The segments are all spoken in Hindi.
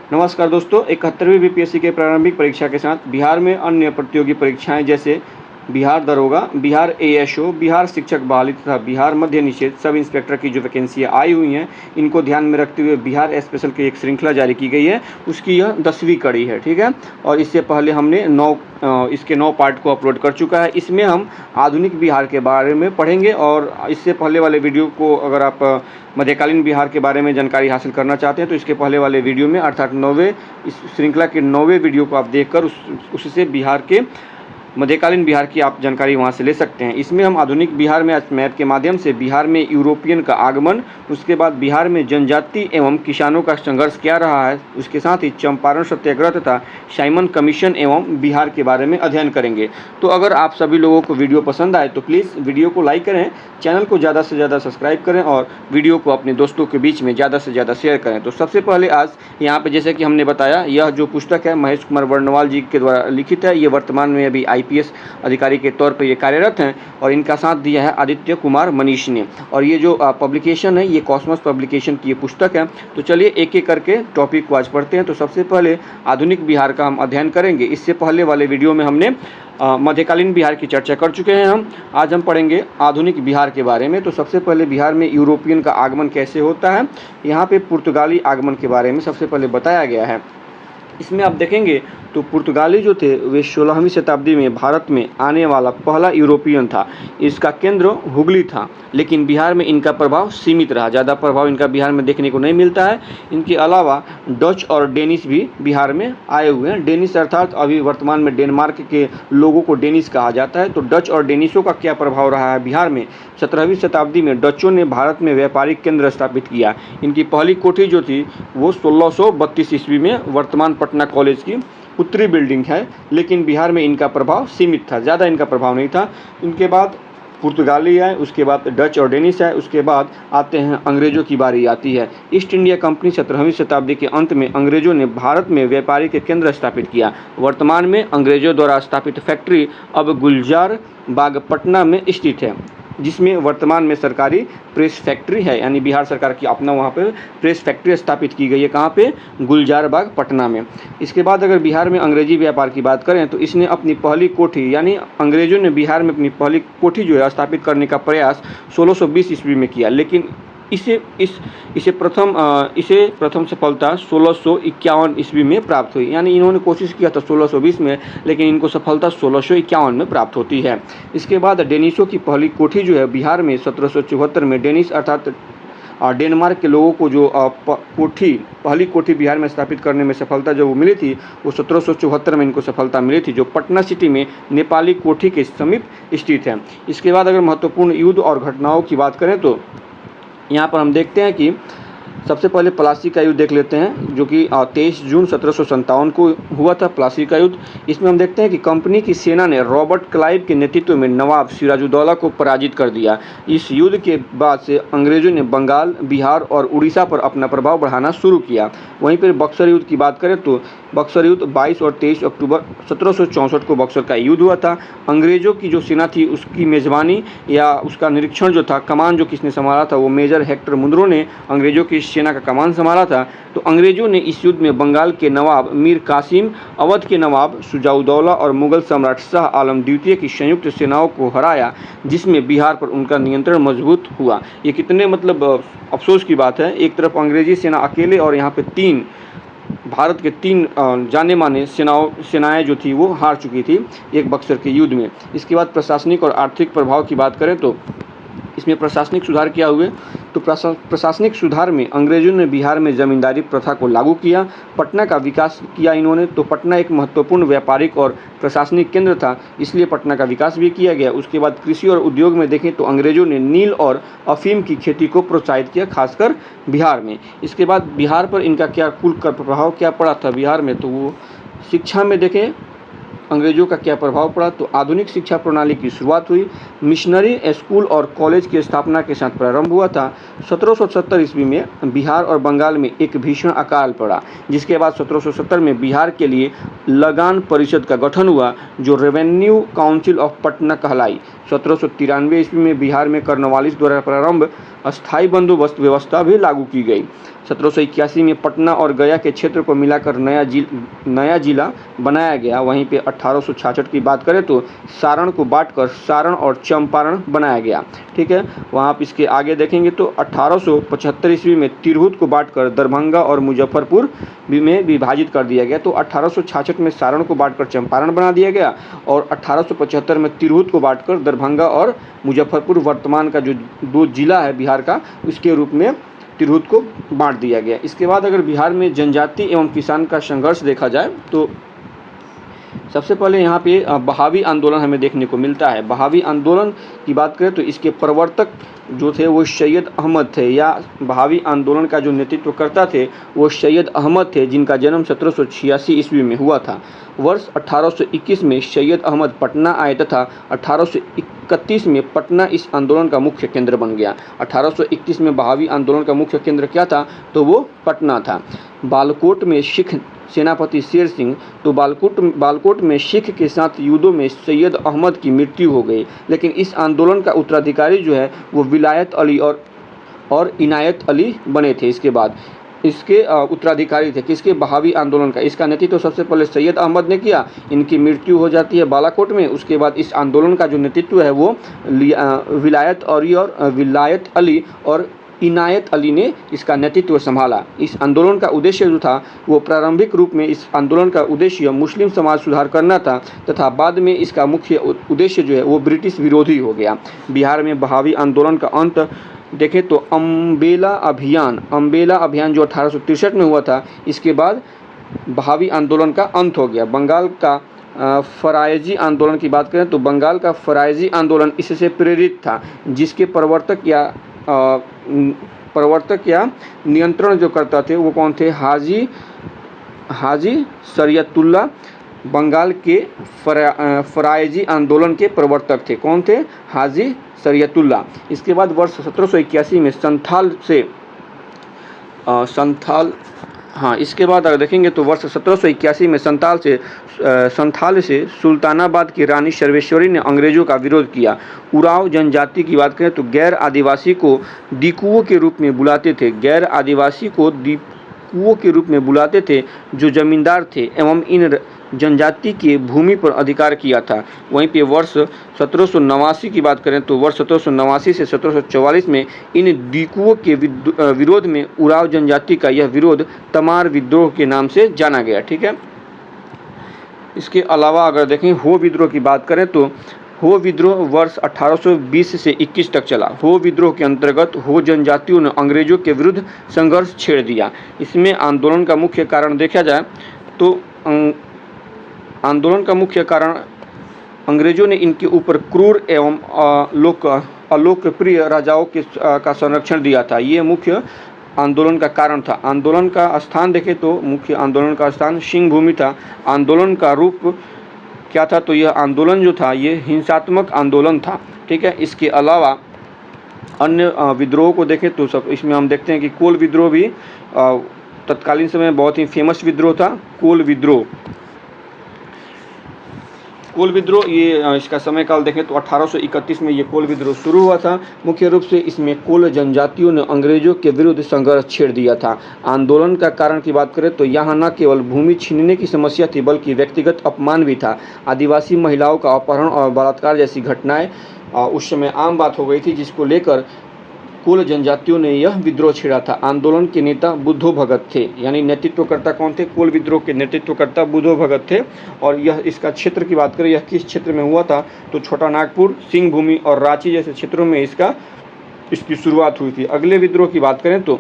नमस्कार दोस्तों, 71वीं बीपीएससी के प्रारंभिक परीक्षा के साथ बिहार में अन्य प्रतियोगी परीक्षाएं जैसे बिहार दरोगा, बिहार एएसओ, बिहार शिक्षक बहाली तथा बिहार मद्य निषेध सब इंस्पेक्टर की जो वैकेंसियाँ आई हुई हैं, इनको ध्यान में रखते हुए बिहार स्पेशल की एक श्रृंखला जारी की गई है। उसकी यह 10वीं कड़ी है, ठीक है। और इससे पहले हमने इसके 9 पार्ट को अपलोड कर चुका है। इसमें हम आधुनिक बिहार के बारे में पढ़ेंगे और इससे पहले वाले वीडियो को अगर आप मध्यकालीन बिहार के बारे में जानकारी हासिल करना चाहते हैं तो इसके पहले वाले वीडियो में अर्थात 9वें इस श्रृंखला के 9वें वीडियो को आप देखकर उससे बिहार के मध्यकालीन बिहार की आप जानकारी वहाँ से ले सकते हैं। इसमें हम आधुनिक बिहार में मैप के माध्यम से बिहार में यूरोपियन का आगमन, उसके बाद बिहार में जनजाति एवं किसानों का संघर्ष क्या रहा है, उसके साथ ही चंपारण सत्याग्रह तथा साइमन कमीशन एवं बिहार के बारे में अध्ययन करेंगे। तो अगर आप सभी लोगों को वीडियो पसंद आए तो प्लीज़ वीडियो को लाइक करें, चैनल को ज़्यादा से ज़्यादा सब्सक्राइब करें और वीडियो को अपने दोस्तों के बीच में ज़्यादा से ज़्यादा शेयर करें। तो सबसे पहले आज यहाँ पे जैसे कि हमने बताया, यह जो पुस्तक है महेश कुमार वर्णवाल जी के द्वारा लिखित है। ये वर्तमान में अभी IPS अधिकारी के तौर पर ये कार्यरत हैं और इनका साथ दिया है आदित्य कुमार मनीष ने। और ये जो पब्लिकेशन है ये कॉस्मोस पब्लिकेशन की ये पुस्तक है। तो चलिए एक एक करके टॉपिक को आज पढ़ते हैं। तो सबसे पहले आधुनिक बिहार का हम अध्ययन करेंगे। इससे पहले वाले वीडियो में हमने मध्यकालीन बिहार की चर्चा कर चुके हैं। आज हम पढ़ेंगे आधुनिक बिहार के बारे में। तो सबसे पहले बिहार में यूरोपियन का आगमन कैसे होता है, यहाँ पे पुर्तगाली आगमन के बारे में सबसे पहले बताया गया है। इसमें आप देखेंगे तो पुर्तगाली जो थे वे 16वीं शताब्दी में भारत में आने वाला पहला यूरोपियन था। इसका केंद्र हुगली था, लेकिन बिहार में इनका प्रभाव सीमित रहा। ज़्यादा प्रभाव इनका बिहार में देखने को नहीं मिलता है। इनके अलावा डच और डेनिश भी बिहार में आए हुए हैं। डेनिश अर्थात अभी वर्तमान में डेनमार्क के लोगों को डेनिश कहा जाता है। तो डच और डेनिशों का क्या प्रभाव रहा है बिहार में? 17वीं शताब्दी में डचों ने भारत में व्यापारिक केंद्र स्थापित किया। इनकी पहली कोठी जो थी वो 1632 ईस्वी में वर्तमान पटना कॉलेज की उत्तरी बिल्डिंग है, लेकिन बिहार में इनका प्रभाव सीमित था, ज़्यादा इनका प्रभाव नहीं था। इनके बाद पुर्तगाली आए, उसके बाद डच और डेनिश आए, उसके बाद आते हैं अंग्रेज़ों की बारी आती है। ईस्ट इंडिया कंपनी 17वीं शताब्दी के अंत में अंग्रेज़ों ने भारत में व्यापारिक केंद्र स्थापित किया। वर्तमान में अंग्रेज़ों द्वारा स्थापित फैक्ट्री अब गुलजार बाग पटना में स्थित है, जिसमें वर्तमान में सरकारी प्रेस फैक्ट्री है। यानी बिहार सरकार की अपना वहाँ पे प्रेस फैक्ट्री स्थापित की गई है। कहाँ पे? गुलजार बाग पटना में। इसके बाद अगर बिहार में अंग्रेजी व्यापार की बात करें तो इसने अपनी पहली कोठी यानी अंग्रेजों ने बिहार में अपनी पहली कोठी जो है स्थापित करने का प्रयास 1620 ईस्वी में किया, लेकिन इसे प्रथम सफलता 1651 ईस्वी में प्राप्त हुई। यानी इन्होंने कोशिश किया था 1620 में, लेकिन इनको सफलता 1651 में प्राप्त होती है। इसके बाद डेनिशों की पहली कोठी जो है बिहार में 1774 में डेनिश अर्थात डेनमार्क के लोगों को जो पहली कोठी बिहार में स्थापित करने में सफलता जो मिली थी वो 1774 में इनको सफलता मिली थी, जो पटना सिटी में नेपाली कोठी के समीप स्थित है। इसके बाद अगर महत्वपूर्ण युद्ध और घटनाओं की बात करें तो यहाँ पर हम देखते हैं कि सबसे पहले प्लासी का युद्ध देख लेते हैं, जो कि 23 जून 1757 को हुआ था प्लासी का युद्ध। इसमें हम देखते हैं कि कंपनी की सेना ने रॉबर्ट क्लाइव के नेतृत्व में नवाब सिराजुद्दौला को पराजित कर दिया। इस युद्ध के बाद से अंग्रेजों ने बंगाल, बिहार और उड़ीसा पर अपना प्रभाव बढ़ाना शुरू किया। वहीं पर बक्सर युद्ध की बात करें तो बक्सर युद्ध 22 और 23 अक्टूबर 1764 को बक्सर का युद्ध हुआ था। अंग्रेजों की जो सेना थी उसकी मेज़बानी या उसका निरीक्षण जो था, कमान जो किसने संभाला था, वो मेजर हेक्टर मुंद्रो ने अंग्रेजों की सेना का कमान संभाला था। तो अंग्रेजों ने इस युद्ध में बंगाल के नवाब मीर कासिम, अवध के नवाब शुजाउद्दौला और मुगल सम्राट शाह आलम द्वितीय की संयुक्त सेनाओं को हराया, जिसमें बिहार पर उनका नियंत्रण मजबूत हुआ। ये कितने अफसोस की बात है, एक तरफ अंग्रेजी सेना अकेले और यहाँ पे भारत के 3 जाने माने सेनाएं जो थी वो हार चुकी थी एक बक्सर के युद्ध में। इसके बाद प्रशासनिक और आर्थिक प्रभाव की बात करें तो इसमें प्रशासनिक सुधार क्या हुए? तो प्रशासनिक सुधार में अंग्रेजों ने बिहार में जमींदारी प्रथा को लागू किया, पटना का विकास किया इन्होंने। तो पटना एक महत्वपूर्ण व्यापारिक और प्रशासनिक केंद्र था, इसलिए पटना का विकास भी किया गया। उसके बाद कृषि और उद्योग में देखें तो अंग्रेजों ने नील और अफीम की खेती को प्रोत्साहित किया, खासकर बिहार में। इसके बाद बिहार पर इनका क्या कुल का प्रभाव क्या पड़ा था बिहार में? तो वो शिक्षा में देखें अंग्रेजों का क्या प्रभाव पड़ा। तो आधुनिक शिक्षा प्रणाली की शुरुआत हुई, मिशनरी स्कूल और कॉलेज की स्थापना के साथ प्रारंभ हुआ था। 1770 ईस्वी में बिहार और बंगाल में एक भीषण अकाल पड़ा, जिसके बाद 1770 में बिहार के लिए लगान परिषद का गठन हुआ, जो रेवेन्यू काउंसिल ऑफ पटना कहलाई। 1793 ईस्वी में बिहार में कर्नवालिस द्वारा प्रारंभ अस्थायी बंदोबस्त व्यवस्था भी लागू की गई। 1781 में पटना और गया के क्षेत्र को मिलाकर नया जिला बनाया गया। वहीं पे 1866 की बात करें तो सारण को बांटकर सारण और चंपारण बनाया गया। ठीक है, वहाँ आप इसके आगे देखेंगे तो 1875 ईस्वी में तिरहुत को बांटकर दरभंगा और मुजफ्फरपुर में विभाजित कर दिया गया। तो 1866 में सारण को बांटकर चंपारण बना दिया गया और 1875 में तिरहुत को बांटकर दरभंगा और मुजफ्फरपुर वर्तमान का जो 2 जिला है बिहार का, उसके रूप में तिरहुत को बांट दिया गया। इसके बाद अगर बिहार में जनजाति एवं किसान का संघर्ष देखा जाए तो सबसे पहले यहाँ पे बहावी आंदोलन हमें देखने को मिलता है। बहावी आंदोलन की बात करें तो इसके प्रवर्तक जो थे वो सैयद अहमद थे, या बहावी आंदोलन का जो नेतृत्व करता थे वो सैयद अहमद थे, जिनका जन्म 1786 ईस्वी में हुआ था। वर्ष 1821 में सैयद अहमद पटना आए तथा 1831 में पटना इस आंदोलन का मुख्य केंद्र बन गया। 1831 में बहावी आंदोलन का मुख्य केंद्र क्या था, तो वो पटना था। बालकोट में सिख सेनापति शेर सिंह, तो बालकोट में सिख के साथ युद्धों में सैयद अहमद की मृत्यु हो गई। लेकिन इस आंदोलन का उत्तराधिकारी जो है वो विलायत अली और इनायत अली बने थे। इसके बाद इसके उत्तराधिकारी थे किसके, बहावी आंदोलन का। इसका नेतृत्व सबसे पहले सैयद अहमद ने किया, इनकी मृत्यु हो जाती है बालाकोट में। उसके बाद इस आंदोलन का जो नेतृत्व है वो विलायत अली और इनायत अली ने इसका नेतृत्व संभाला। इस आंदोलन का उद्देश्य जो था वो प्रारंभिक रूप में इस आंदोलन का उद्देश्य मुस्लिम समाज सुधार करना था, तथा बाद में इसका मुख्य उद्देश्य जो है वो ब्रिटिश विरोधी हो गया। बिहार में बहावी आंदोलन का अंत देखें तो अम्बेला अभियान जो 1863 में हुआ था, इसके बाद बहावी आंदोलन का अंत हो गया। बंगाल का फरायजी आंदोलन की बात करें तो बंगाल का फरायजी आंदोलन इससे प्रेरित था, जिसके प्रवर्तक या नियंत्रण जो करता थे वो कौन थे, हाजी शरियतुल्लाह बंगाल के फरायजी आंदोलन के प्रवर्तक थे। कौन थे, हाजी शरियतुल्लाह। इसके बाद वर्ष 1781 में इसके बाद अगर देखेंगे तो वर्ष 1781 में संथाल से सुल्तानाबाद की रानी सर्वेश्वरी ने अंग्रेजों का विरोध किया। उराव जनजाति की बात करें तो गैर आदिवासी को दीकुओं के रूप में बुलाते थे, जो जमींदार थे एवं इन जनजाति की भूमि पर अधिकार किया था। वहीं पे वर्ष 1789 की बात करें तो वर्ष 1789 से 1744 में इन दीकुओं के विरोध में उराव जनजाति का यह विरोध तमार विद्रोह के नाम से जाना गया। ठीक है, इसके अलावा अगर देखें हो विद्रोह की बात करें तो हो विद्रोह वर्ष 1820 से 21 तक चला। हो विद्रोह के अंतर्गत हो जनजातियों ने अंग्रेजों के विरुद्ध संघर्ष छेड़ दिया। इसमें आंदोलन का मुख्य कारण देखा जाए तो आंदोलन का मुख्य कारण अंग्रेजों ने इनके ऊपर क्रूर एवं अलोकप्रिय राजाओं का संरक्षण दिया था। ये मुख्य आंदोलन का कारण था। आंदोलन का स्थान देखें तो मुख्य आंदोलन का स्थान सिंह भूमि था। आंदोलन का रूप क्या था, तो यह आंदोलन जो था ये हिंसात्मक आंदोलन था। ठीक है, इसके अलावा अन्य विद्रोह को देखें तो सब इसमें हम देखते हैं कि कोल विद्रोह भी तत्कालीन समय में बहुत ही फेमस विद्रोह था। कोल विद्रोह ये इसका समय काल देखें तो 1831 में ये कोल विद्रोह शुरू हुआ था। मुख्य रूप से इसमें कोल जनजातियों ने अंग्रेजों के विरुद्ध संघर्ष छेड़ दिया था। आंदोलन का कारण की बात करें तो यहाँ न केवल भूमि छीनने की समस्या थी बल्कि व्यक्तिगत अपमान भी था। आदिवासी महिलाओं का अपहरण और बलात्कार जैसी घटनाएं उस समय आम बात हो गई थी, जिसको लेकर कोल जनजातियों ने यह विद्रोह छेड़ा था। आंदोलन के नेता बुद्धो भगत थे, यानी नेतृत्वकर्ता कौन थे, कोल विद्रोह के नेतृत्वकर्ता बुद्धो भगत थे। और यह इसका क्षेत्र की बात करें, यह किस क्षेत्र में हुआ था, तो छोटा नागपुर, सिंह भूमि और रांची जैसे क्षेत्रों में इसकी शुरुआत हुई थी। अगले विद्रोह की बात करें तो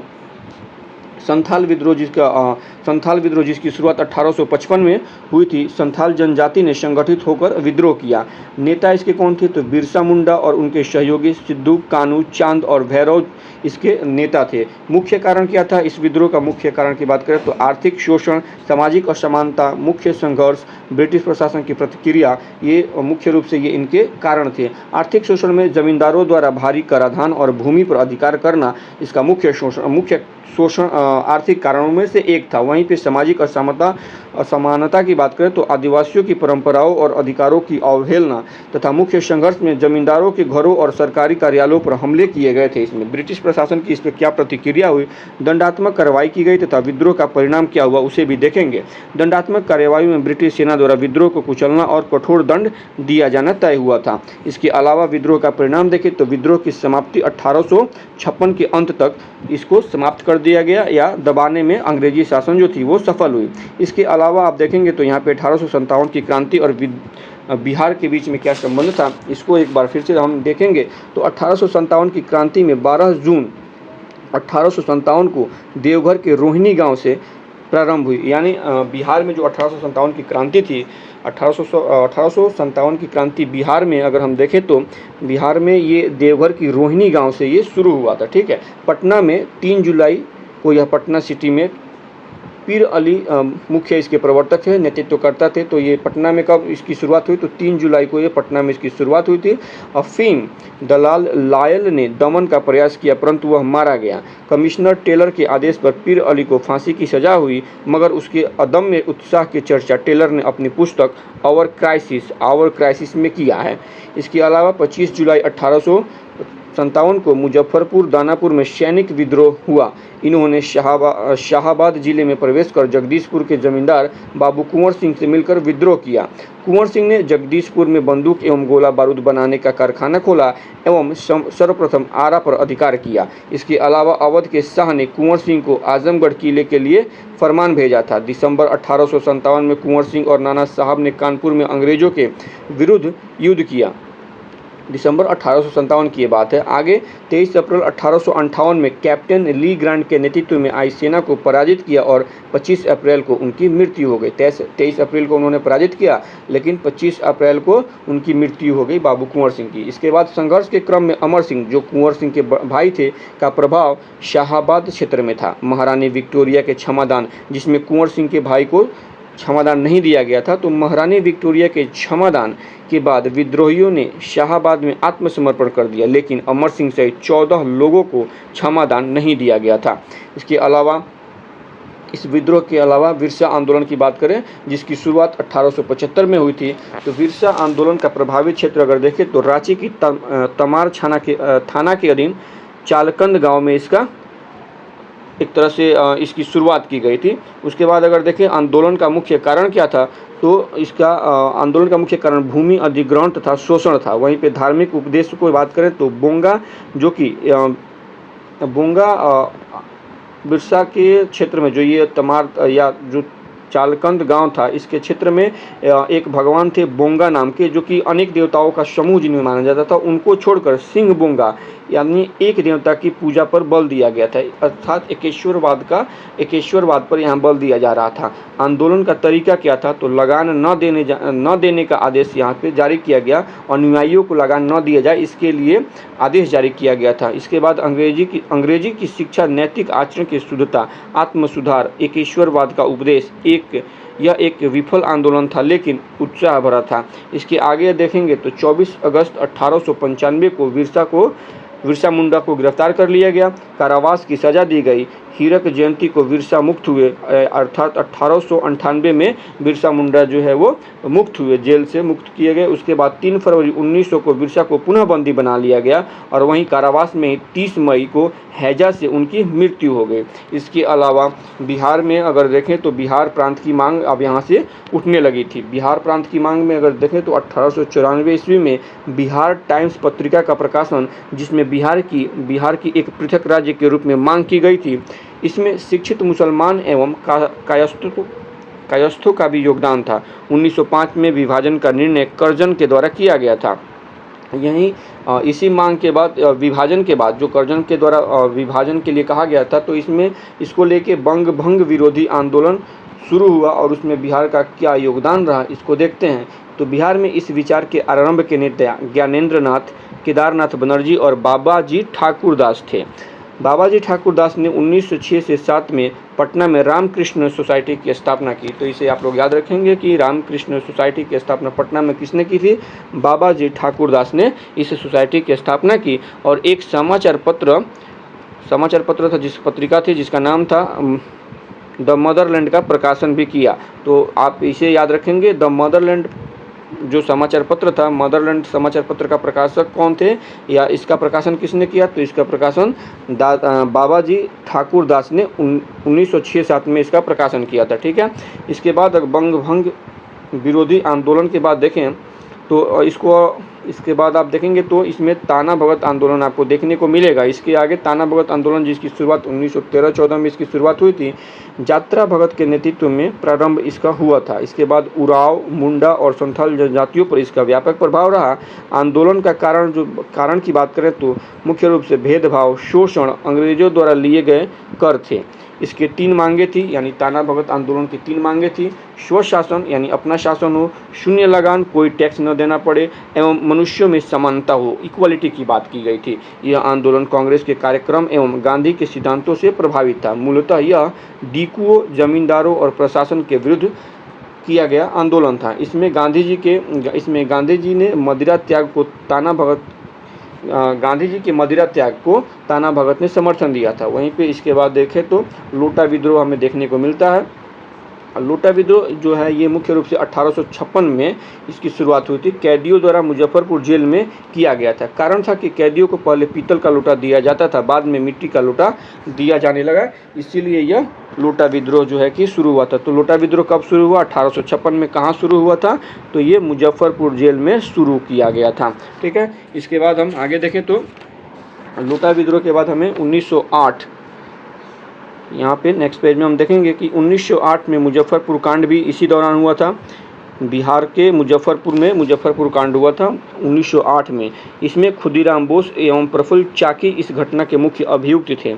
संथाल विद्रोह जिसकी शुरुआत 1855 में हुई थी। संथाल जनजाति ने संगठित होकर विद्रोह किया। नेता इसके कौन थे, तो बिरसा मुंडा और उनके सहयोगी सिद्धू कानू चांद और भैरव इसके नेता थे। मुख्य कारण क्या था, इस विद्रोह का मुख्य कारण की बात करें तो आर्थिक शोषण, सामाजिक असमानता, मुख्य संघर्ष, ब्रिटिश प्रशासन की प्रतिक्रिया, ये मुख्य रूप से ये इनके कारण थे। आर्थिक शोषण में जमींदारों द्वारा भारी कराधान और भूमि पर अधिकार करना इसका मुख्य शोषण आर्थिक कारणों में से एक था। वहीं पे सामाजिक असमानता की बात करें तो आदिवासियों की परंपराओं और अधिकारों की अवहेलना तथा मुख्य संघर्ष में जमींदारों के घरों और सरकारी कार्यालयों पर हमले किए गए थे। इसमें ब्रिटिश प्रशासन की इस पर क्या प्रतिक्रिया हुई, दंडात्मक कार्रवाई की गई तथा विद्रोह का परिणाम क्या हुआ उसे भी देखेंगे। दंडात्मक कार्रवाई में ब्रिटिश सेना द्वारा विद्रोह को कुचलना और कठोर दंड दिया जाना तय हुआ था। इसके अलावा विद्रोह का परिणाम देखें तो विद्रोह की समाप्ति 1856 के अंत तक इसको समाप्त कर दिया गया या दबाने में अंग्रेजी शासन जो थी वो सफल हुई। इसके अलावा आप देखेंगे तो यहाँ पे 1857 की क्रांति और बिहार के बीच में क्या संबंध था, इसको एक बार फिर से हम देखेंगे तो 1857 की क्रांति में 12 जून 1857 को देवघर के रोहिणी गांव से प्रारंभ हुई। यानी बिहार में जो 1857 की क्रांति थी, 1857 की क्रांति बिहार में अगर हम देखें तो बिहार में ये देवघर की रोहिणी गांव से ये शुरू हुआ था। ठीक है, पटना में 3 जुलाई को यह पटना सिटी में पीर अली मुख्य इसके प्रवर्तक थे, नेतृत्वकर्ता थे। तो ये पटना में कब इसकी शुरुआत हुई तो 3 जुलाई को ये पटना में इसकी शुरुआत हुई थी। अफीम दलाल लायल ने दमन का प्रयास किया परंतु वह मारा गया। कमिश्नर टेलर के आदेश पर पीर अली को फांसी की सजा हुई, मगर उसके अदम्य उत्साह की चर्चा टेलर ने अपनी पुस्तक आवर क्राइसिस में किया है। इसके अलावा 25 जुलाई 1857 को मुजफ्फरपुर दानापुर में सैनिक विद्रोह हुआ। इन्होंने शाहाबाद जिले में प्रवेश कर जगदीशपुर के जमींदार बाबू कुंवर सिंह से मिलकर विद्रोह किया। कुंवर सिंह ने जगदीशपुर में बंदूक एवं गोला बारूद बनाने का कारखाना खोला एवं सर्वप्रथम आरा पर अधिकार किया। इसके अलावा अवध के शाह ने कुंवर सिंह को आजमगढ़ किले के लिए फरमान भेजा था। दिसंबर 1857 में कुंवर सिंह और नाना साहब ने कानपुर में अंग्रेजों के विरुद्ध युद्ध किया। दिसंबर 1857 की ये बात है। आगे 23 अप्रैल 1858 में कैप्टन ली ग्रांट के नेतृत्व में आई सेना को पराजित किया और 25 अप्रैल को उनकी मृत्यु हो गई। 23 अप्रैल को उन्होंने पराजित किया लेकिन 25 अप्रैल को उनकी मृत्यु हो गई बाबू कुंवर सिंह की। इसके बाद संघर्ष के क्रम में अमर सिंह जो कुंवर सिंह के भाई थे का प्रभाव शाहाबाद क्षेत्र में था। महारानी विक्टोरिया के क्षमादान, जिसमें कुंवर सिंह के भाई को क्षमादान नहीं दिया गया था, तो महारानी विक्टोरिया के क्षमादान के बाद विद्रोहियों ने शाहाबाद में आत्मसमर्पण कर दिया, लेकिन अमर सिंह सहित 14 लोगों को क्षमादान नहीं दिया गया था। इसके अलावा इस विद्रोह के अलावा विरसा आंदोलन की बात करें जिसकी शुरुआत 1875 में हुई थी, तो विरसा आंदोलन का प्रभावित क्षेत्र अगर देखें तो रांची की तमार थाना के अधीन चालकंद गाँव में इसका एक तरह से इसकी शुरुआत की गई थी। उसके बाद अगर देखें आंदोलन का मुख्य कारण क्या था, तो इसका आंदोलन का मुख्य कारण भूमि अधिग्रहण तथा शोषण था। वहीं पे धार्मिक उपदेश को बात करें तो बोंगा जो कि बिरसा के क्षेत्र में जो ये तमार या जो चालकंद गांव था, इसके क्षेत्र में एक भगवान थे बोंगा नाम के, जो कि अनेक देवताओं का समूह जिनमें माना जाता था। उनको छोड़कर सिंह बोंगा यानी एक देवता की पूजा पर बल दिया गया था, अर्थात एकेश्वरवाद पर यहाँ बल दिया जा रहा था। आंदोलन का तरीका क्या था, तो लगान न देने का आदेश यहाँ पे जारी किया गया। अनुयायियों को लगान न दिया जाए इसके लिए आदेश जारी किया गया था। इसके बाद अंग्रेजी की शिक्षा, नैतिक आचरण की शुद्धता, आत्म सुधार, एकेश्वरवाद का उपदेश, यह एक विफल आंदोलन था लेकिन उत्साह भरा था। इसके आगे देखेंगे तो 24 अगस्त 1895 को बिरसा मुंडा को गिरफ्तार कर लिया गया, कारावास की सजा दी गई। हीरक जयंती को बिरसा मुक्त हुए, अर्थात 1898 में बिरसा मुंडा जो है वो मुक्त हुए, जेल से मुक्त किए गए। उसके बाद 3 फरवरी 1900 को बिरसा को पुनः बंदी बना लिया गया और वहीं कारावास में 30 मई को हैजा से उनकी मृत्यु हो गई। इसके अलावा बिहार में अगर देखें तो बिहार प्रांत की मांग अब यहाँ से उठने लगी थी। बिहार प्रांत की मांग में अगर देखें तो 1894 ईस्वी में बिहार टाइम्स पत्रिका का प्रकाशन, जिसमें बिहार की एक पृथक राज्य के रूप में मांग की गई थी। इसमें शिक्षित मुसलमान एवं कायस्थों का भी योगदान था। 1905 में विभाजन का निर्णय कर्जन के द्वारा किया गया था। यहीं इसी मांग के बाद विभाजन के बाद जो कर्जन के द्वारा विभाजन के लिए कहा गया था, तो इसको लेके बंग भंग विरोधी आंदोलन शुरू हुआ और उसमें बिहार का क्या योगदान रहा इसको देखते हैं। तो बिहार में इस विचार के आरंभ के नेता ज्ञानेंद्र नाथ, केदारनाथ बनर्जी और बाबाजी ठाकुर दास थे। बाबाजी ठाकुर दास ने 1906 से 7 में पटना में रामकृष्ण सोसाइटी की स्थापना की। तो इसे आप लोग याद रखेंगे कि रामकृष्ण सोसाइटी की स्थापना पटना में किसने की थी, बाबाजी ठाकुर दास ने इस सोसाइटी की स्थापना की। और एक समाचार पत्र समाचार पत्र था, जिस पत्रिका थी जिसका नाम था द मदरलैंड का प्रकाशन भी किया। तो आप इसे याद रखेंगे, द मदरलैंड जो समाचार पत्र था, मदरलैंड समाचार पत्र का प्रकाशक कौन थे या इसका प्रकाशन किसने किया, तो इसका प्रकाशन बाबाजी ठाकुर दास ने 1906-7 में इसका प्रकाशन किया था। ठीक है। इसके बाद बंग भंग विरोधी आंदोलन के बाद देखें तो इसके बाद आप देखेंगे तो इसमें ताना भगत आंदोलन आपको देखने को मिलेगा। इसके आगे ताना भगत आंदोलन जिसकी शुरुआत 1913-14 में इसकी शुरुआत हुई थी, यात्रा भगत के नेतृत्व में प्रारंभ इसका हुआ था। इसके बाद उराव, मुंडा और संथाल जनजातियों पर इसका व्यापक प्रभाव रहा। आंदोलन का कारण की बात करें तो मुख्य रूप से भेदभाव, शोषण, अंग्रेजों द्वारा लिए गए कर थे। इसके 3 मांगे थी, यानी ताना भगत आंदोलन की 3 मांगे थी। स्वशासन यानी अपना शासन हो, शून्य लगान, कोई टैक्स न देना पड़े, एवं मनुष्यों में समानता हो, इक्वालिटी की बात की गई थी। यह आंदोलन कांग्रेस के कार्यक्रम एवं गांधी के सिद्धांतों से प्रभावित था। मूलतः यह डीकुओं, जमींदारों और प्रशासन के विरुद्ध किया गया आंदोलन था। इसमें गांधी जी ने मदिरा त्याग को गांधी जी के मदिरा त्याग को ताना भगत ने समर्थन दिया था। वहीं पे इसके बाद देखें तो लोटा विद्रोह हमें देखने को मिलता है। लोटा विद्रोह जो है ये मुख्य रूप से 1856 में इसकी शुरुआत हुई थी। कैदियों द्वारा मुजफ्फरपुर जेल में किया गया था। कारण था कि कैदियों को पहले पीतल का लोटा दिया जाता था, बाद में मिट्टी का लोटा दिया जाने लगा, इसीलिए यह लोटा विद्रोह जो है कि शुरू हुआ था। तो लोटा विद्रोह कब शुरू हुआ, 1856 में कहाँ शुरू हुआ था, तो ये मुजफ्फरपुर जेल में शुरू किया गया था। ठीक है। इसके बाद हम आगे देखें तो लोटा विद्रोह के बाद हमें 1908, यहाँ पे नेक्स्ट पेज में हम देखेंगे कि 1908 में मुजफ्फरपुर कांड भी इसी दौरान हुआ था। बिहार के मुजफ्फरपुर में मुजफ्फरपुर कांड हुआ था 1908 में। इसमें खुदीराम बोस एवं प्रफुल्ल चाकी इस घटना के मुख्य अभियुक्त थे।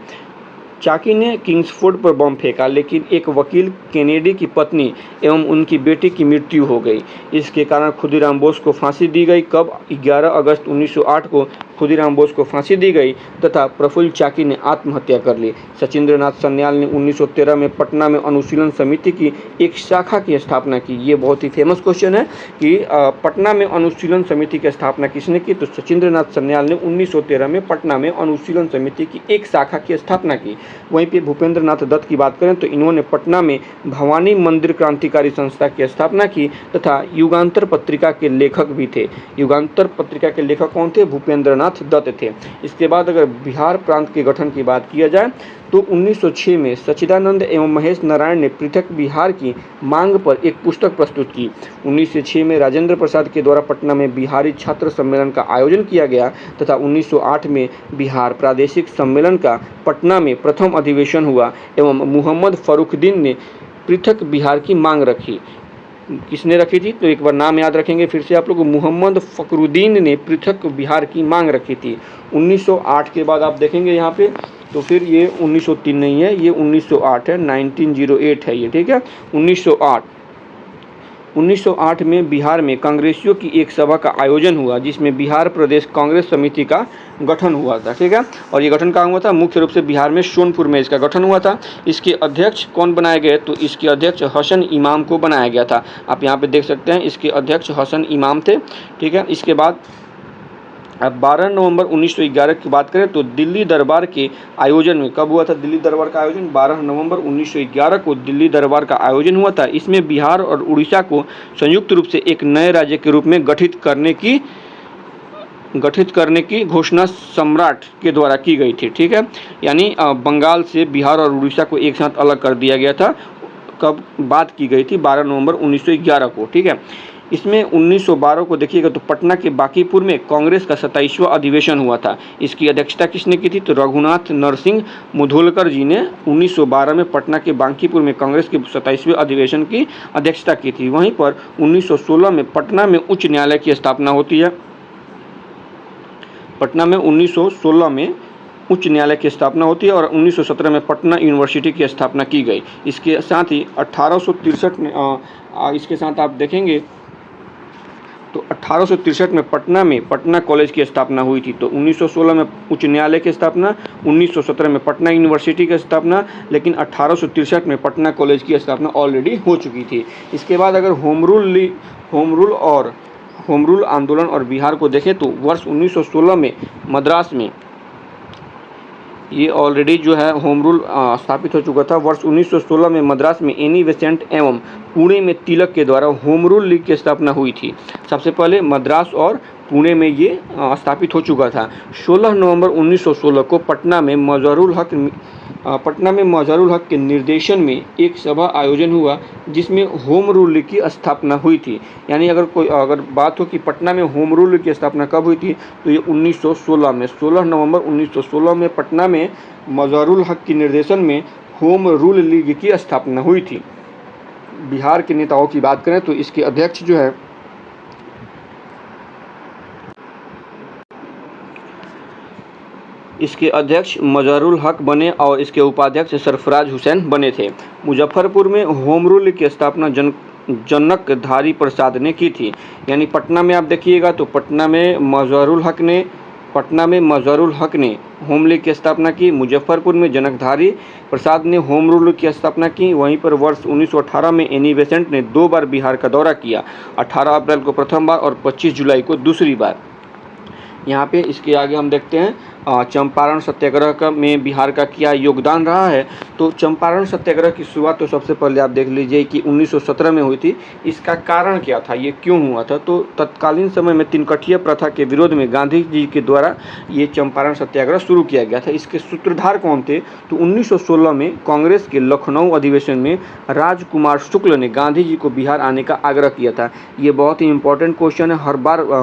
चाकी ने किंग्सफोर्ड पर बम फेंका, लेकिन एक वकील केनेडी की पत्नी एवं उनकी बेटी की मृत्यु हो गई। इसके कारण खुदीराम बोस को फांसी दी गई। कब, 11 अगस्त 1908 को खुदीराम बोस को फांसी दी गई तथा प्रफुल्ल चाकी ने आत्महत्या कर ली। सचिंद्र नाथ सन्याल ने 1913 में पटना में अनुशीलन समिति की एक शाखा की स्थापना की। ये बहुत ही फेमस क्वेश्चन है कि पटना में अनुशीलन समिति की स्थापना किसने की, तो सचिंद्र नाथ सन्याल ने 1913 में पटना में अनुशीलन समिति की एक शाखा की स्थापना की। वहीं पे भूपेंद्र नाथ दत्त की बात करें तो इन्होंने पटना में भवानी मंदिर क्रांतिकारी संस्था की स्थापना की तथा युगांतर पत्रिका के लेखक भी थे। युगांतर पत्रिका के लेखक कौन थे, भूपेंद्र नाथ दत्त थे। इसके बाद अगर बिहार प्रांत के गठन की बात किया जाए तो 1906 में सच्चिदानंद एवं महेश नारायण ने पृथक बिहार की मांग पर एक पुस्तक प्रस्तुत की। 1906 में राजेंद्र प्रसाद के द्वारा पटना में बिहारी छात्र सम्मेलन का आयोजन किया गया तथा 1908 में बिहार प्रादेशिक सम्मेलन का पटना में प्रथम अधिवेशन हुआ एवं मुहम्मद फरुखुद्दीन ने पृथक बिहार की मांग रखी। किसने रखी थी, तो एक बार नाम याद रखेंगे फिर से आप लोग, मुहम्मद फखरुद्दीन ने पृथक बिहार की मांग रखी थी। 1908 के बाद आप देखेंगे यहाँ पे तो फिर ये 1903 नहीं है, ये 1908 है, 1908 है ये। ठीक है। 1908 में बिहार में कांग्रेसियों की एक सभा का आयोजन हुआ जिसमें बिहार प्रदेश कांग्रेस समिति का गठन हुआ था। ठीक है। और ये गठन कहाँ हुआ था, मुख्य रूप से बिहार में सोनपुर में इसका गठन हुआ था। इसके अध्यक्ष कौन बनाए गए, तो इसके अध्यक्ष हसन इमाम को बनाया गया था। आप यहाँ पे देख सकते हैं इसके अध्यक्ष हसन इमाम थे। ठीक है। इसके बाद अब 12 नवंबर 1911 की बात करें तो दिल्ली दरबार के आयोजन में, कब हुआ था दिल्ली दरबार का आयोजन, 12 नवंबर 1911 को दिल्ली दरबार का आयोजन हुआ था। इसमें बिहार और उड़ीसा को संयुक्त रूप से एक नए राज्य के रूप में गठित करने की घोषणा सम्राट के द्वारा की गई थी। ठीक है। यानी बंगाल से बिहार और उड़ीसा को एक साथ अलग कर दिया गया था। कब बात की गई थी, 12 नवंबर 1911 को। ठीक है। इसमें 1912 को देखिएगा तो पटना के बांकीपुर में कांग्रेस का 27वां अधिवेशन हुआ था। इसकी अध्यक्षता किसने की थी, तो रघुनाथ नरसिंह मुधोलकर जी ने 1912 में पटना के बांकीपुर में कांग्रेस के 27वें अधिवेशन की अध्यक्षता की थी। वहीं पर 1916 में पटना में उच्च न्यायालय की स्थापना होती है। पटना में 1916 में उच्च न्यायालय की स्थापना होती है और 1917 में पटना यूनिवर्सिटी की स्थापना की गई। इसके साथ ही 1863 में इसके साथ आप देखेंगे तो 1863 में पटना कॉलेज की स्थापना हुई थी। तो 1916 में उच्च न्यायालय की स्थापना, 1917 में पटना यूनिवर्सिटी की स्थापना, लेकिन 1863 में पटना कॉलेज की स्थापना ऑलरेडी हो चुकी थी। इसके बाद अगर होम रूल आंदोलन और बिहार को देखें तो वर्ष 1916 में ये ऑलरेडी जो है होम रूल स्थापित हो चुका था। वर्ष 1916 में मद्रास में एनी बेसेंट एवं पुणे में तिलक के द्वारा होम रूल लीग की स्थापना हुई थी। सबसे पहले मद्रास और पुणे में ये स्थापित हो चुका था। 16 नवंबर 1916 को पटना में मज़ारुल हक के निर्देशन में एक सभा आयोजन हुआ जिसमें होम रूल लीग की स्थापना हुई थी। यानी अगर बात हो कि पटना में होम रूल लीग की स्थापना कब हुई थी, तो ये 1916 में 16 नवंबर 1916 में पटना में मज़ारुल हक के निर्देशन में होम रूल लीग की स्थापना हुई थी। बिहार के नेताओं की बात करें तो इसके अध्यक्ष जो है इसके अध्यक्ष मज़ारुल हक बने और इसके उपाध्यक्ष सरफराज हुसैन बने थे। मुजफ्फरपुर में होम रूल की स्थापना जनकधारी प्रसाद ने की थी। यानी पटना में आप देखिएगा तो पटना में मज़ारुल हक ने होम लीग की स्थापना की। मुजफ्फरपुर में जनकधारी प्रसाद ने होम रूल की स्थापना की। वहीं पर वर्ष 1918 में एनी बेसेंट ने 2 बार बिहार का दौरा किया, 18 अप्रैल को प्रथम बार और 25 जुलाई को दूसरी बार। यहाँ पे इसके आगे हम देखते हैं चंपारण सत्याग्रह में बिहार का क्या योगदान रहा है। तो चंपारण सत्याग्रह की शुरुआत तो सबसे पहले आप देख लीजिए कि 1917 में हुई थी। इसका कारण क्या था, ये क्यों हुआ था? तो तत्कालीन समय में तिनकठिया प्रथा के विरोध में गांधी जी के द्वारा ये चंपारण सत्याग्रह शुरू किया गया था। इसके सूत्रधार कौन थे? तो 1916 में कांग्रेस के लखनऊ अधिवेशन में राजकुमार शुक्ल ने गांधी जी को बिहार आने का आग्रह किया था। ये बहुत ही इंपॉर्टेंट क्वेश्चन है,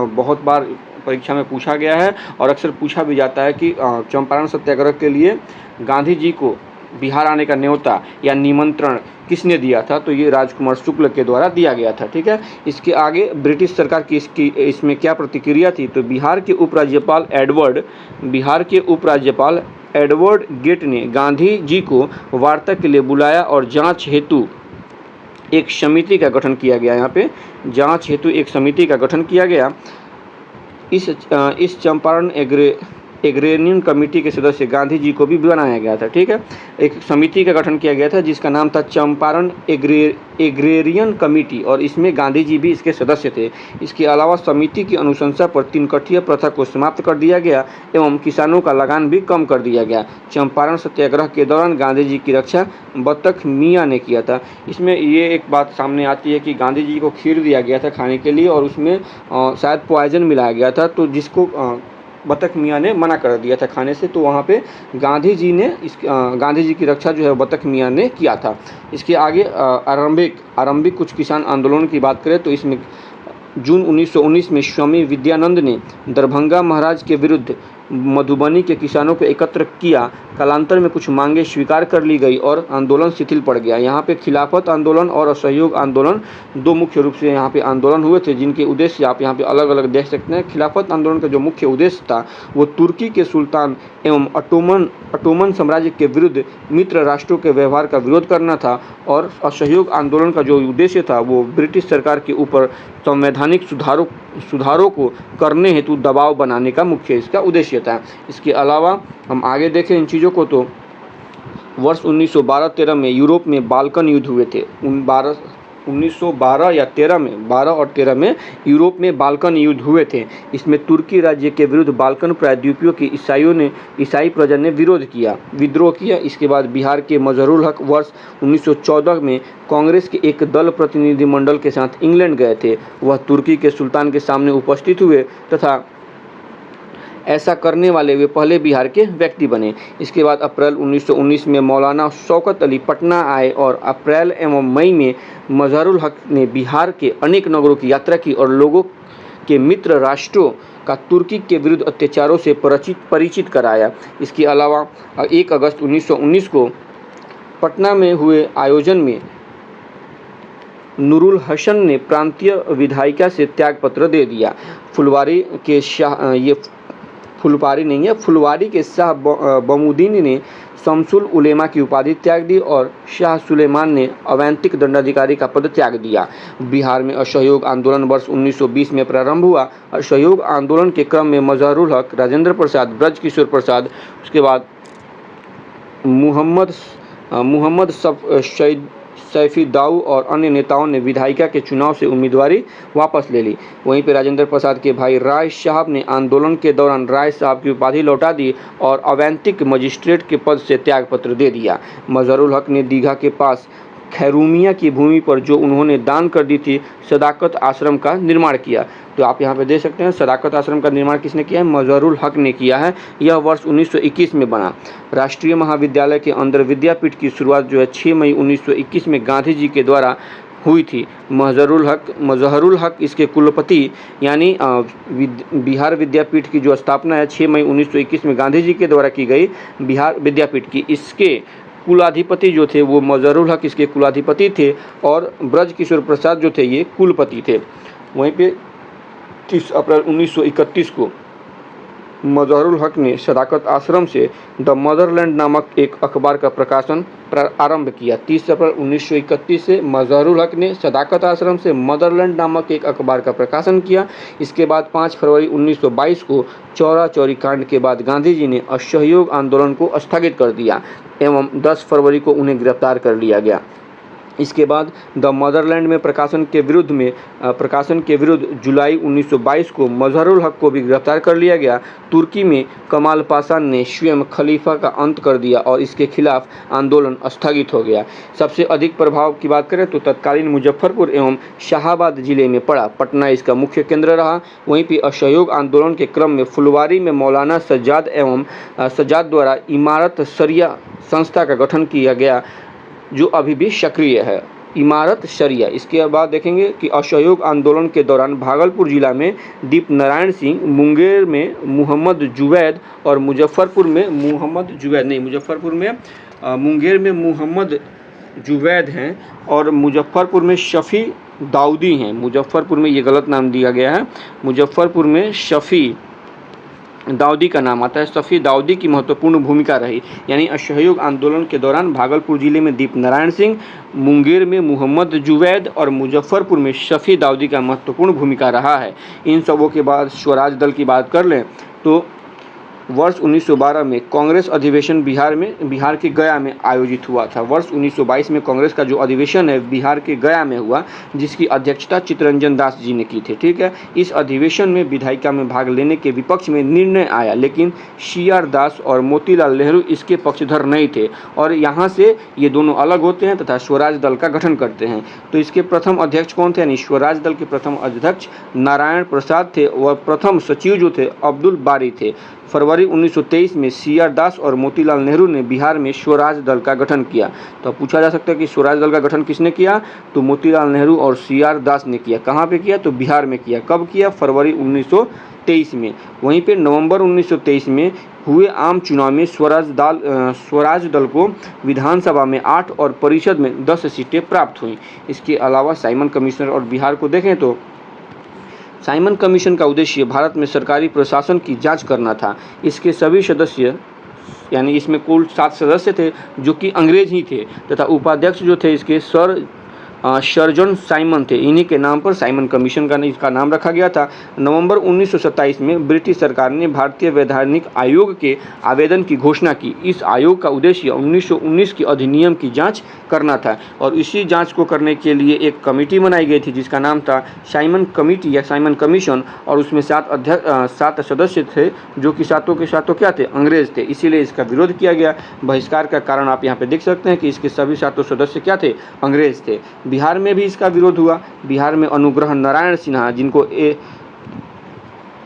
बहुत बार परीक्षा में पूछा गया है और अक्सर पूछा भी जाता है कि चंपारण सत्याग्रह के लिए गांधी जी को बिहार आने का न्योता या निमंत्रण किसने दिया था? तो ये राजकुमार शुक्ल के द्वारा दिया गया था। ठीक है, इसके आगे ब्रिटिश सरकार की इसमें क्या प्रतिक्रिया थी? तो बिहार के उपराज्यपाल एडवर्ड गेट ने गांधी जी को वार्ता के लिए बुलाया और जांच हेतु एक समिति का गठन किया गया। यहाँ पे जांच हेतु एक समिति का गठन किया गया। इस चंपारण एग्रेरियन कमेटी के सदस्य गांधी जी को भी बनाया गया था। ठीक है, एक समिति का गठन किया गया था जिसका नाम था चंपारण एग्रेरियन कमेटी और इसमें गांधी जी भी इसके सदस्य थे। इसके अलावा समिति की अनुशंसा पर तिनकठिया प्रथा को समाप्त कर दिया गया एवं किसानों का लगान भी कम कर दिया गया। चंपारण सत्याग्रह के दौरान गांधी जी की रक्षा बतख मियाँ ने किया था। इसमें ये एक बात सामने आती है कि गांधी जी को खीर दिया गया था खाने के लिए और उसमें शायद पॉइजन मिलाया गया था, तो जिसको बतख मियाँ ने मना कर दिया था खाने से। तो वहाँ पे गांधी जी की रक्षा जो है बतख मियाँ ने किया था। इसके आगे आरंभिक कुछ किसान आंदोलन की बात करें तो इसमें जून 1919 में स्वामी विद्यानंद ने दरभंगा महाराज के विरुद्ध मधुबनी के किसानों को एकत्र किया। कालांतर में कुछ मांगे स्वीकार कर ली गई और आंदोलन शिथिल पड़ गया। यहाँ पे खिलाफत आंदोलन और असहयोग आंदोलन 2 मुख्य रूप से यहाँ पे आंदोलन हुए थे, जिनके उद्देश्य आप यहाँ पे अलग अलग देख सकते हैं। खिलाफत आंदोलन का जो मुख्य उद्देश्य था वो तुर्की के सुल्तान एवं ऑटोमन साम्राज्य के विरुद्ध मित्र राष्ट्रों के व्यवहार का विरोध करना था और असहयोग आंदोलन का जो उद्देश्य था वो ब्रिटिश सरकार के ऊपर संवैधानिक सुधारों को करने हेतु दबाव बनाने का मुख्य इसका उद्देश्य था। इसके अलावा हम आगे देखें इन चीज़ों को तो वर्ष 1912-13 में यूरोप में बाल्कन युद्ध हुए थे। 1912 या 13 में 12 और 13 में यूरोप में बाल्कन युद्ध हुए थे। इसमें तुर्की राज्य के विरुद्ध बाल्कन प्रायद्वीपीय के ईसाई प्रजा ने विद्रोह किया। इसके बाद बिहार के मज़ारुल हक वर्ष 1914 में कांग्रेस के एक दल प्रतिनिधिमंडल के साथ इंग्लैंड गए थे। वह तुर्की के सुल्तान के सामने उपस्थित हुए तथा ऐसा करने वाले वे पहले बिहार के व्यक्ति बने। इसके बाद अप्रैल 1919 में मौलाना शौकत अली पटना आए और अप्रैल एवं मई में मज़ारुल हक ने बिहार के अनेक नगरों की यात्रा की और लोगों के मित्र राष्ट्रों का तुर्की के विरुद्ध अत्याचारों से परिचित कराया। इसके अलावा 1 अगस्त 1919 को पटना में हुए आयोजन में नूरुल हसन ने प्रांतीय विधायिका से त्यागपत्र दे दिया। फुलवारी के शाह बमुद्दीन ने शमसुल उलेमा की उपाधि त्याग दी और शाह सुलेमान ने अवैतनिक दंडाधिकारी का पद त्याग दिया। बिहार में असहयोग आंदोलन वर्ष 1920 में प्रारंभ हुआ। असहयोग आंदोलन के क्रम में मज़ारुल हक, राजेंद्र प्रसाद, ब्रजकिशोर प्रसाद, उसके बाद मुहम्मद सैफी दाऊ और अन्य नेताओं ने विधायिका के चुनाव से उम्मीदवारी वापस ले ली। वहीं पर राजेंद्र प्रसाद के भाई राय साहब ने आंदोलन के दौरान राय साहब की उपाधि लौटा दी और अवैंतिक मजिस्ट्रेट के पद से त्यागपत्र दे दिया। मजहरुल हक ने दीघा के पास खैरूमिया की भूमि पर जो उन्होंने दान कर दी थी, सदाकत आश्रम का निर्माण किया। तो आप यहाँ पे देख सकते हैं सदाकत आश्रम का निर्माण किसने किया है? मजहरुल हक ने किया है। यह वर्ष 1921 में बना। राष्ट्रीय महाविद्यालय के अंदर विद्यापीठ की शुरुआत जो है 6 मई 1921 में गांधी जी के द्वारा हुई थी। मजहरुल हक इसके कुलपति यानी बिहार विद्यापीठ की जो स्थापना है 6 मई 1921 में गांधी जी के द्वारा की गई बिहार विद्यापीठ की, इसके कुलाधिपति जो थे वो मजहरुल हक इसके कुलाधिपति थे और ब्रज किशोर प्रसाद जो थे ये कुलपति थे। वहीं पे 30 अप्रैल 1931 को मजहरुल हक ने सदाकत आश्रम से द मदरलैंड नामक एक अखबार का प्रकाशन आरंभ किया। 30 अप्रैल 1931 से मजहरुल हक ने सदाकत आश्रम से मदरलैंड नामक एक अखबार का प्रकाशन किया। इसके बाद 5 फरवरी 1922 को चौरा चौरी कांड के बाद गांधी जी ने असहयोग आंदोलन को स्थगित कर दिया एवं 10 फरवरी को उन्हें गिरफ्तार कर लिया गया। इसके बाद द मदरलैंड में प्रकाशन के विरुद्ध जुलाई 1922 को मजहरुल हक को भी गिरफ्तार कर लिया गया। तुर्की में कमाल पाशा ने स्वयं खलीफा का अंत कर दिया और इसके खिलाफ आंदोलन स्थगित हो गया। सबसे अधिक प्रभाव की बात करें तो तत्कालीन मुजफ्फरपुर एवं शाहाबाद जिले में पड़ा। पटना इसका मुख्य केंद्र रहा। वहीं पर असहयोग आंदोलन के क्रम में फुलवारी में मौलाना सज्जाद द्वारा इमारत शरिया संस्था का गठन किया गया जो अभी भी सक्रिय है। इमारत शरिया। इसके बाद देखेंगे कि असहयोग आंदोलन के दौरान भागलपुर जिला में दीप नारायण सिंह, मुंगेर में मुहम्मद जुवैद और मुंगेर में मुहम्मद जुवैद हैं और मुजफ्फरपुर में शफ़ी दाऊदी हैं। मुजफ्फरपुर में ये गलत नाम दिया गया है। मुजफ्फरपुर में शफ़ी दाऊदी का नाम आता है। शफ़ी दाऊदी की महत्वपूर्ण भूमिका रही। यानी असहयोग आंदोलन के दौरान भागलपुर जिले में दीप नारायण सिंह, मुंगेर में मुहम्मद जुवैद और मुजफ्फरपुर में शफ़ी दाऊदी का महत्वपूर्ण भूमिका रहा है। इन सबों के बाद स्वराज दल की बात कर लें तो वर्ष 1912 में कांग्रेस अधिवेशन बिहार के गया में आयोजित हुआ था। वर्ष 1922 में कांग्रेस का जो अधिवेशन है बिहार के गया में हुआ, जिसकी अध्यक्षता चित्तरंजन दास जी ने की थी। ठीक है। इस अधिवेशन में विधायिका में भाग लेने के विपक्ष में निर्णय आया, लेकिन CR दास और मोतीलाल नेहरू इसके पक्षधर नहीं थे और यहाँ से ये दोनों अलग होते हैं तथा स्वराज दल का गठन करते हैं। तो इसके प्रथम अध्यक्ष कौन थे? यानी स्वराज दल के प्रथम अध्यक्ष नारायण प्रसाद थे और प्रथम सचिव जो थे अब्दुल बारी थे। फरवरी 1923 में CR दास और मोतीलाल नेहरू ने बिहार में स्वराज दल का गठन किया। तो पूछा जा सकता है कि स्वराज दल का गठन किसने किया? तो मोतीलाल नेहरू और CR दास ने किया। कहाँ पे किया? तो बिहार में किया। कब किया? फरवरी 1923 में। वहीं पे नवंबर 1923 में हुए आम चुनाव में स्वराज दल को विधानसभा में 8 और परिषद में 10 सीटें प्राप्त हुई। इसके अलावा साइमन कमीशन और बिहार को देखें तो साइमन कमीशन का उद्देश्य भारत में सरकारी प्रशासन की जांच करना था। इसके सभी सदस्य यानी इसमें कुल 7 सदस्य थे जो कि अंग्रेज ही थे तथा उपाध्यक्ष जो थे इसके सर सर्जन साइमन थे। इन्हीं के नाम पर साइमन कमीशन का इसका नाम रखा गया था। नवंबर 1927 में ब्रिटिश सरकार ने भारतीय वैधानिक आयोग के आवेदन की घोषणा की। इस आयोग का उद्देश्य 1919 के अधिनियम की जांच करना था और इसी जांच को करने के लिए एक कमेटी बनाई गई थी जिसका नाम था साइमन कमेटी या साइमन कमीशन और उसमें 7 सदस्य थे जो कि सातों के सातों क्या थे? अंग्रेज थे। इसीलिए इसका विरोध किया गया। बहिष्कार का कारण आप यहाँ पे देख सकते हैं कि इसके सभी 7 सदस्य क्या थे? अंग्रेज थे। बिहार में भी इसका विरोध हुआ। बिहार में अनुग्रह नारायण सिन्हा, जिनको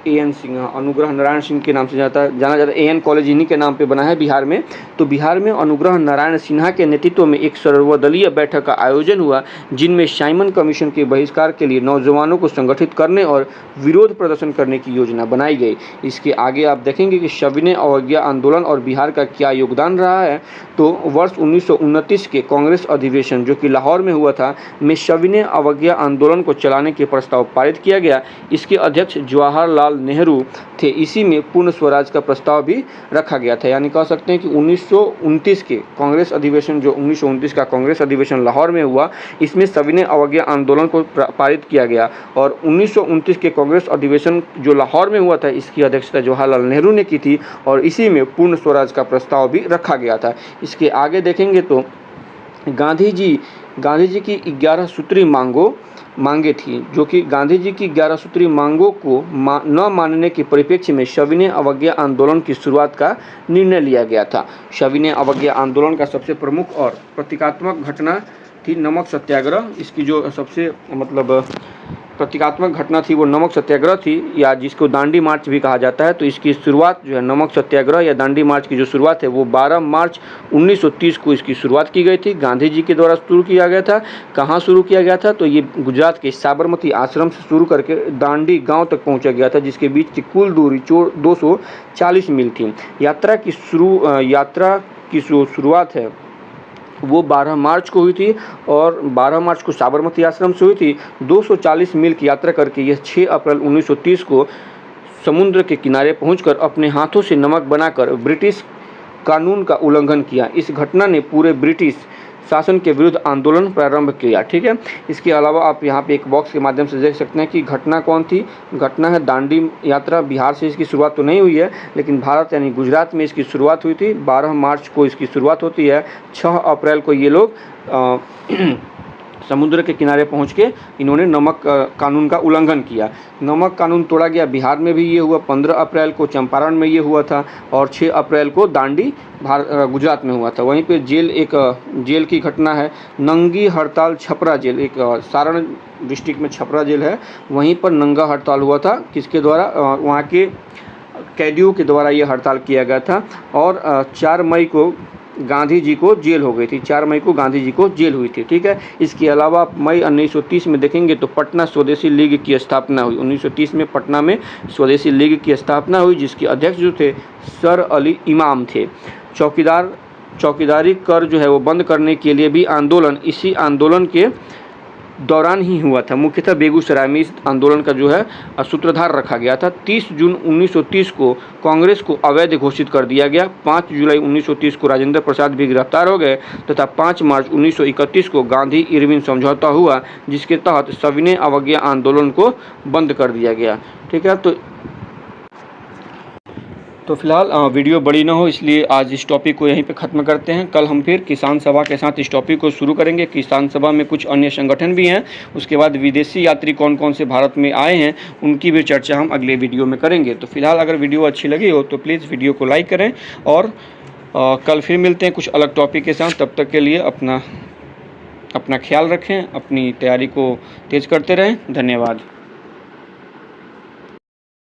AN सिन्हा, अनुग्रह नारायण सिंह के नाम से जाना जाता है। AN कॉलेज इन्हीं के नाम पे बना है बिहार में। तो बिहार में अनुग्रह नारायण सिन्हा के नेतृत्व में एक सर्वदलीय बैठक का आयोजन हुआ जिनमें साइमन कमीशन के बहिष्कार के लिए नौजवानों को संगठित करने और विरोध प्रदर्शन करने की योजना बनाई गई। इसके आगे आप देखेंगे कि सविनय अवज्ञा आंदोलन और बिहार का क्या योगदान रहा है। तो वर्ष 1929 के कांग्रेस अधिवेशन जो कि लाहौर में हुआ था में सविनय अवज्ञा आंदोलन को चलाने के प्रस्ताव पारित किया गया। इसके अध्यक्ष जवाहरलाल नेहरू थे। इसी में पूर्ण स्वराज का प्रस्ताव भी रखा गया था। यानी कह सकते हैं कि 1929 के कांग्रेस अधिवेशन जो 1929 का कांग्रेस अधिवेशन लाहौर में हुआ, इसमें सविनय अवज्ञा आंदोलन को पारित किया गया और 1929 के कांग्रेस अधिवेशन जो लाहौर में हुआ था इसकी अध्यक्षता जवाहरलाल नेहरू ने की थी और इसी में पूर्ण स्वराज का प्रस्ताव भी रखा गया था। इसके आगे देखेंगे तो गांधी जी गांधी जी की 11 सूत्री मांगे थी, जो कि गांधी जी की 11 सूत्री मांगों को न मानने के परिप्रेक्ष्य में सविनय अवज्ञा आंदोलन की शुरुआत का निर्णय लिया गया था। सविनय अवज्ञा आंदोलन का सबसे प्रमुख और प्रतीकात्मक घटना थी नमक सत्याग्रह। इसकी जो सबसे प्रतीकात्मक घटना थी वो नमक सत्याग्रह थी, या जिसको दांडी मार्च भी कहा जाता है। तो इसकी शुरुआत जो है नमक सत्याग्रह या दांडी मार्च की जो शुरुआत है वो 12 मार्च 1930 को इसकी शुरुआत की गई थी। गांधी जी के द्वारा शुरू किया गया था। कहाँ शुरू किया गया था? तो ये गुजरात के साबरमती आश्रम से शुरू करके दांडी गाँव तक पहुँचा गया था, जिसके बीच की कुल दूरी 240 मील थी। यात्रा की शुरुआत है वो 12 मार्च को हुई थी और 12 मार्च को साबरमती आश्रम से हुई थी। 240 मील की यात्रा करके यह 6 अप्रैल 1930 को समुद्र के किनारे पहुंचकर अपने हाथों से नमक बनाकर ब्रिटिश कानून का उल्लंघन किया। इस घटना ने पूरे ब्रिटिश शासन के विरुद्ध आंदोलन प्रारंभ किया। ठीक है, इसके अलावा आप यहाँ पे एक बॉक्स के माध्यम से देख सकते हैं कि घटना कौन थी। घटना है दांडी यात्रा। बिहार से इसकी शुरुआत तो नहीं हुई है, लेकिन भारत यानी गुजरात में इसकी शुरुआत हुई थी। 12 मार्च को इसकी शुरुआत होती है। 6 अप्रैल को ये लोग समुद्र के किनारे पहुंच के इन्होंने नमक कानून का उल्लंघन किया। नमक कानून तोड़ा गया। बिहार में भी ये हुआ। 15 अप्रैल को चंपारण में ये हुआ था और 6 अप्रैल को दांडी गुजरात में हुआ था। वहीं पे जेल की घटना है। नंगी हड़ताल छपरा जेल, एक सारण डिस्ट्रिक्ट में छपरा जेल है, वहीं पर नंगा हड़ताल हुआ था। किसके द्वारा? वहाँ के कैदियों के द्वारा ये हड़ताल किया गया था। और 4 मई को गांधी जी को जेल हो गई थी। 4 मई को गांधी जी को जेल हुई थी। ठीक है, इसके अलावा आप मई 1930 में देखेंगे तो पटना स्वदेशी लीग की स्थापना हुई। 1930 में पटना में स्वदेशी लीग की स्थापना हुई, जिसके अध्यक्ष जो थे सर अली इमाम थे। चौकीदारी कर जो है वो बंद करने के लिए भी आंदोलन इसी आंदोलन के दौरान ही हुआ था। मुख्यतः बेगूसराय में इस आंदोलन का जो है सूत्रधार रखा गया था। 30 जून 1930 को कांग्रेस को अवैध घोषित कर दिया गया। 5 जुलाई 1930 को राजेंद्र प्रसाद भी गिरफ्तार हो गए तथा 5 मार्च 1931 को गांधी इरविन समझौता हुआ, जिसके तहत सविनय अवज्ञा आंदोलन को बंद कर दिया गया। ठीक है, तो फिलहाल वीडियो बड़ी ना हो इसलिए आज इस टॉपिक को यहीं पे ख़त्म करते हैं। कल हम फिर किसान सभा के साथ इस टॉपिक को शुरू करेंगे। किसान सभा में कुछ अन्य संगठन भी हैं, उसके बाद विदेशी यात्री कौन कौन से भारत में आए हैं उनकी भी चर्चा हम अगले वीडियो में करेंगे। तो फिलहाल अगर वीडियो अच्छी लगी हो तो प्लीज़ वीडियो को लाइक करें और कल फिर मिलते हैं कुछ अलग टॉपिक के साथ। तब तक के लिए अपना ख्याल रखें, अपनी तैयारी को तेज़ करते रहें। धन्यवाद।